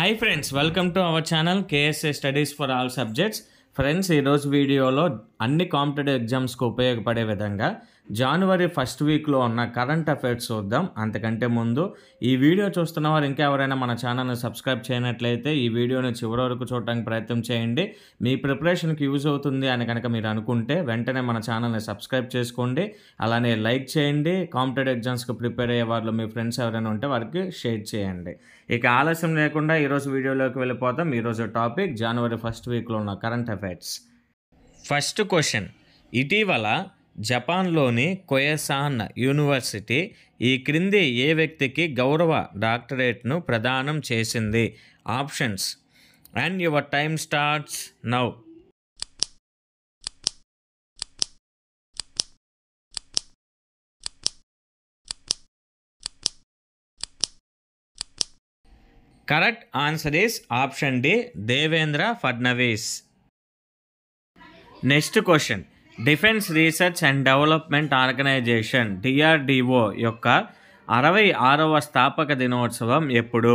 Hi friends, welcome to our channel KSA studies for all subjects. Friends, ఈరోజు వీడియోలో అన్ని competitive ఎగ్జామ్స్కి ఉపయోగపడే విధంగా జనవరి ఫస్ట్ వీక్లో ఉన్న కరెంట్ అఫైర్స్ చూద్దాం. అంతకంటే ముందు ఈ వీడియో చూస్తున్న వారు ఇంకా ఎవరైనా మన ఛానల్ని సబ్స్క్రైబ్ చేయనట్లయితే ఈ వీడియోని చివరి వరకు చూడడానికి ప్రయత్నం చేయండి. మీ ప్రిపరేషన్కి యూజ్ అవుతుంది అని కనుక మీరు అనుకుంటే వెంటనే మన ఛానల్ని సబ్స్క్రైబ్ చేసుకోండి. అలానే లైక్ చేయండి. కాంపిటేటివ్ ఎగ్జామ్స్కి ప్రిపేర్ అయ్యే వాళ్ళు మీ ఫ్రెండ్స్ ఎవరైనా ఉంటే వారికి షేర్ చేయండి. ఇక ఆలస్యం లేకుండా ఈరోజు వీడియోలోకి వెళ్ళిపోతాం. ఈరోజు టాపిక్ జనవరి ఫస్ట్ వీక్లో ఉన్న కరెంట్ అఫైర్స్. ఫస్ట్ క్వశ్చన్, ఇటీవల జపాన్లోని కొయసాన్ యూనివర్సిటీ ఈ క్రింది ఏ వ్యక్తికి గౌరవ డాక్టరేట్ను ప్రదానం చేసింది? Options and your time starts now. Correct answer is option D, Devendra Fadnavis. Next question, defence research and development organisation DRDO యొక్క 66వ స్థాపక దినోత్సవం ఎప్పుడు?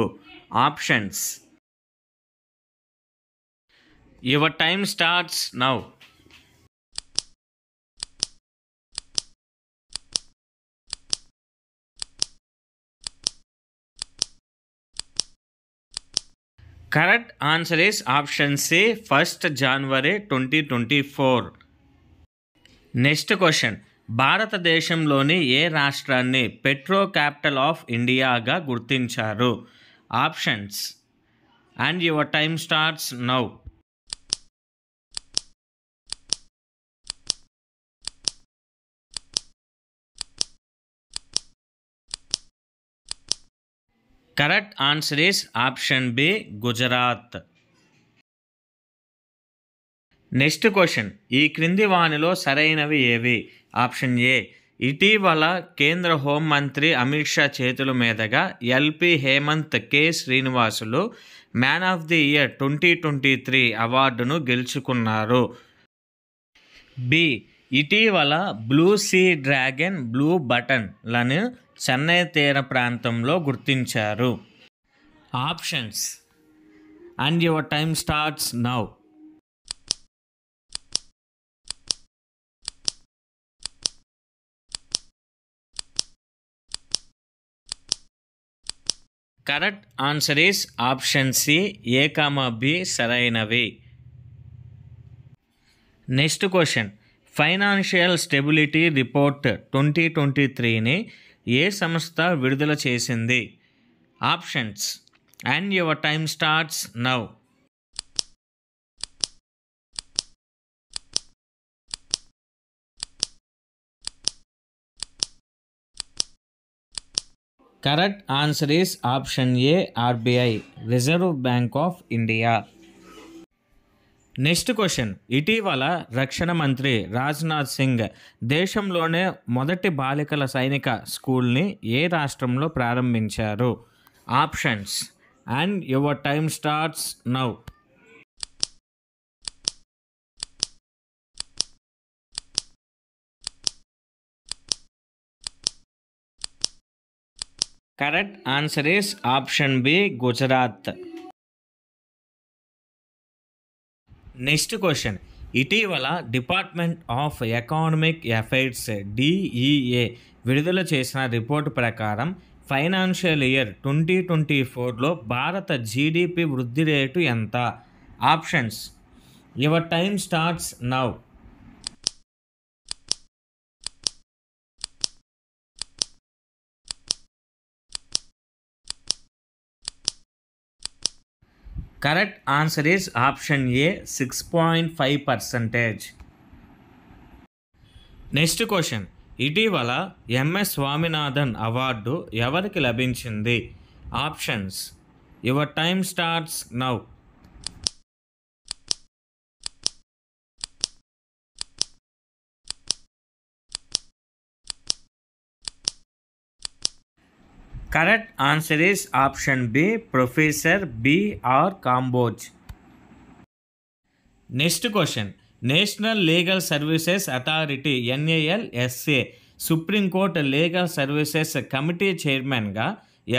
Options your time starts now. Correct answer is option C, 1st January 2024. Next question, భారతదేశంలోని ఏ రాష్ట్రాన్ని petro capital of ఇండియాగా గుర్తించారు? Options and your time starts now. Correct answer is option B, Gujarat. Next question, ఈ క్రింది వానిలో సరైనవి ఏవి? ఆప్షన్ ఏ, ఇటీవల కేంద్ర హోంమంత్రి అమిత్ షా చేతుల మీదుగా LP Hemant K Srinivasulu man of the year 2023 అవార్డును గెలుచుకున్నారు. బి, ఇటీవల బ్లూ సీ డ్రాగన్ బ్లూ బటన్లను చెన్నై తీర ప్రాంతంలో గుర్తించారు. Options and your time starts now. Correct answer is option C, A comma B సరైనవి. Next question, financial stability report 2023ని ఏ సంస్థ విడుదల చేసింది? Options and your time starts now. Correct answer is option A, RBI, reserve bank of India. Next question, ఇటీవల రక్షణ మంత్రి రాజ్నాథ్ సింగ్ దేశంలోనే మొదటి బాలికల సైనిక స్కూల్ని ఏ రాష్ట్రంలో ప్రారంభించారు? Options and your time starts now. Correct answer is option B, Gujarat. Next question, ఇటీవల department of economic affairs DEA విడుదల చేసిన రిపోర్టు ప్రకారం ఫైనాన్షియల్ ఇయర్ 2024లో భారత జీడిపి వృద్ధి రేటు ఎంత? Options your time starts now. Correct answer is option A, 6.5%. Next question, ఇటీవల MS Swaminathan award ఎవరికి లభించింది? Options your time starts now. Correct answer is option B, professor BR Kamboj. Next question, national legal services authority NALSA supreme court legal services committee చైర్మన్గా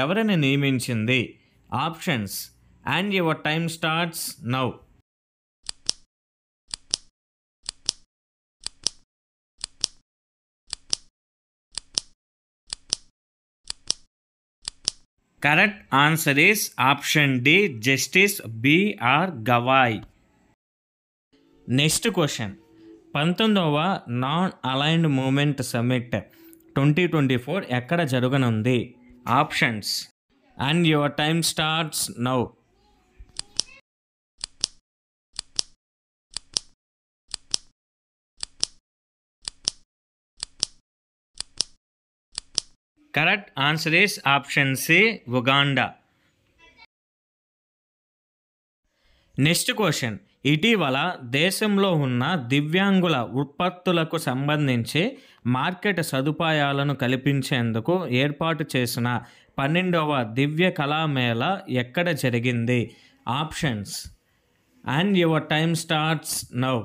ఎవరిని నియమించింది? Options and your time starts now. Correct answer is option D, justice BR Gavai. Next question, 19వ non aligned moment summit 2024 ఎక్కడ జరగనుంది? Options and your time starts now. Correct answer is option C, Uganda. Next question, ఇటీవల దేశంలో ఉన్న దివ్యాంగుల ఉత్పత్తులకు సంబంధించి market సదుపాయాలను కల్పించేందుకు ఏర్పాటు చేసిన 12వ దివ్య కళామేళ ఎక్కడ జరిగింది? Options and your time starts now.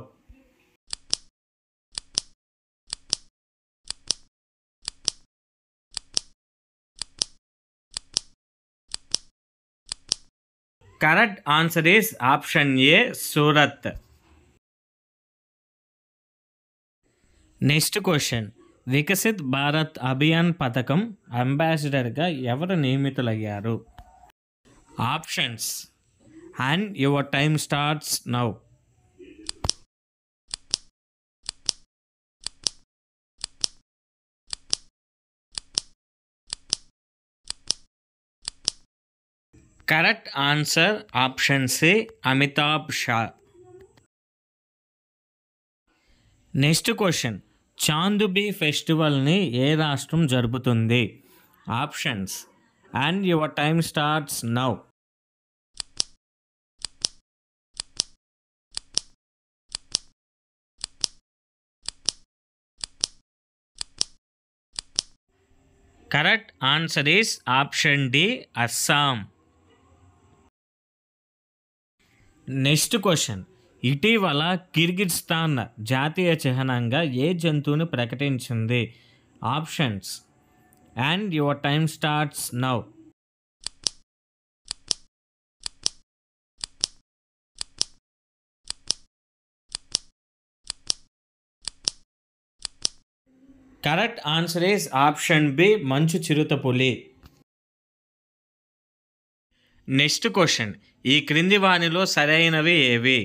Correct answer is option A, Surat. Next question, Viksit Bharat Abhiyan పథకం అంబాసిడర్గా ఎవరు నియమితులయ్యారు? Options and your time starts now. Correct answer option C, Amitabh Shah. Next question, Chandubi ఫెస్టివల్ని ఏ రాష్ట్రం జరుపుతుంది? Options and your time starts now. Correct answer is option D, Assam. Next question, ఇటీవల Kyrgyzstan జాతీయ చిహ్నంగా ఏ జంతువుని ప్రకటించింది? Options and your time starts now. Correct answer is option B, మంచు చిరుతపులి. నెక్స్ట్ క్వశ్చన్, ఈ క్రింది వానిలో సరైనవి ఏవి?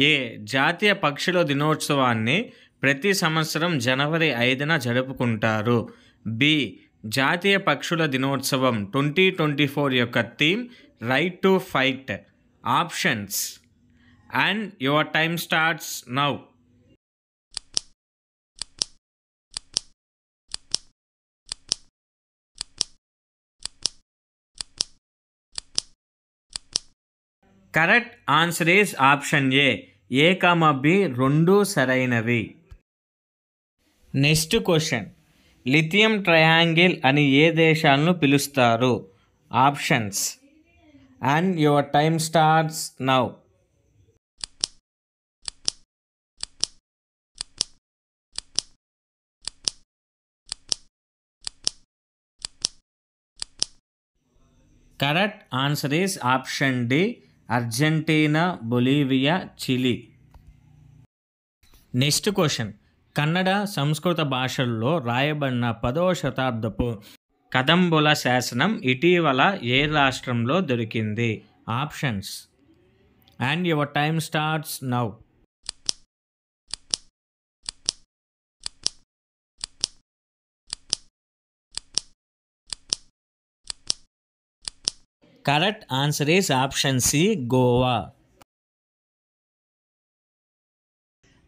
ఏ, జాతీయ పక్షుల దినోత్సవాన్ని ప్రతి సంవత్సరం జనవరి 5న జరుపుకుంటారు. బి, జాతీయ పక్షుల దినోత్సవం 2024 యొక్క theme right to fight. Options and your time starts now. Correct answer is option A, A comma B రెండు సరైనవి. నెక్స్ట్ క్వశ్చన్, లిథియం ట్రయాంగిల్ అని ఏ దేశాలను పిలుస్తారు? Options and your time starts now. Correct answer is option D, Argentina, Bolivia, Chile. Next question, Kannada, Sanskrit భాషల్లో రాయబడిన 10వ శతాబ్దపు కదంబుల శాసనం ఇటీవల ఏ రాష్ట్రంలో దొరికింది? Options and your time starts now. Correct answer is option C, Goa.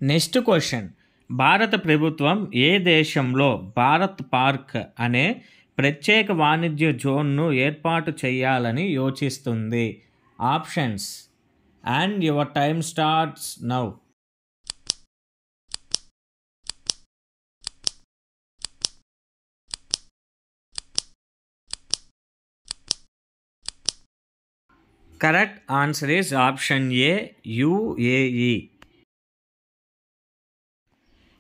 Next question, భారత ప్రభుత్వం ఏ దేశంలో భారత్ పార్క్ అనే ప్రత్యేక వాణిజ్య జోన్ను ఏర్పాటు చేయాలని యోచిస్తుంది? Options and your time starts now. Correct answer is option A, UAE.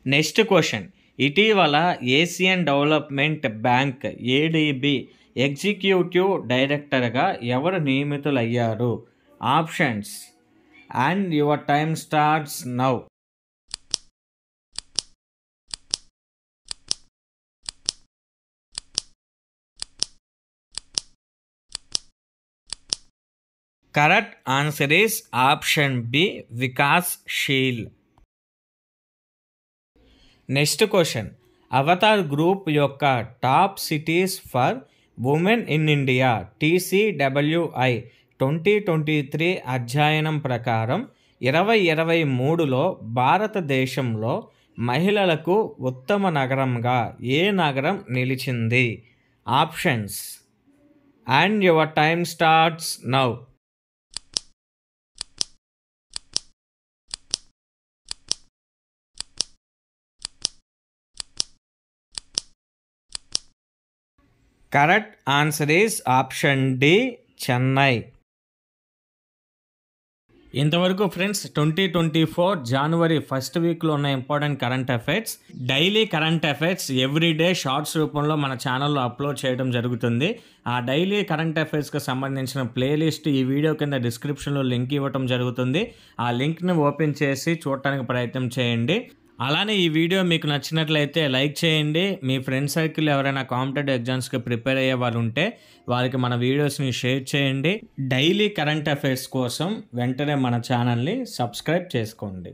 Next question, ఇటీవల Asian development bank ADB executive డైరెక్టర్గా ఎవరు నియమితులయ్యారు? Options and your time starts now. Correct answer is option B, Vikas Sheel. Next question, Avtar group యొక్క top cities for women in India TCWI 2023 అధ్యయనం ప్రకారం 2023లో భారతదేశంలో మహిళలకు ఉత్తమ నగరంగా ఏ నగరం నిలిచింది? Options and your time starts now. Correct answer is option D, Chennai. ఇంతవరకు ఫ్రెండ్స్ 2024 జనవరి ఫస్ట్ వీక్లో ఉన్న important current affairs, daily current affairs everyday shorts రూపంలో మన ఛానల్లో అప్లోడ్ చేయడం జరుగుతుంది. ఆ డైలీ కరెంట్ అఫైర్స్కి సంబంధించిన ప్లేలిస్ట్ ఈ వీడియో కింద డిస్క్రిప్షన్లో లింక్ ఇవ్వడం జరుగుతుంది. ఆ లింక్ని ఓపెన్ చేసి చూడటానికి ప్రయత్నం చేయండి. అలానే ఈ వీడియో మీకు నచ్చినట్లయితే లైక్ చేయండి. మీ ఫ్రెండ్ సర్కిల్ ఎవరైనా కాంపిటేటివ్ ఎగ్జామ్స్కి ప్రిపేర్ అయ్యే వాళ్ళు ఉంటే వారికి మన వీడియోస్ని షేర్ చేయండి. డైలీ కరెంట్ అఫైర్స్ కోసం వెంటనే మన ఛానల్ని సబ్స్క్రైబ్ చేసుకోండి.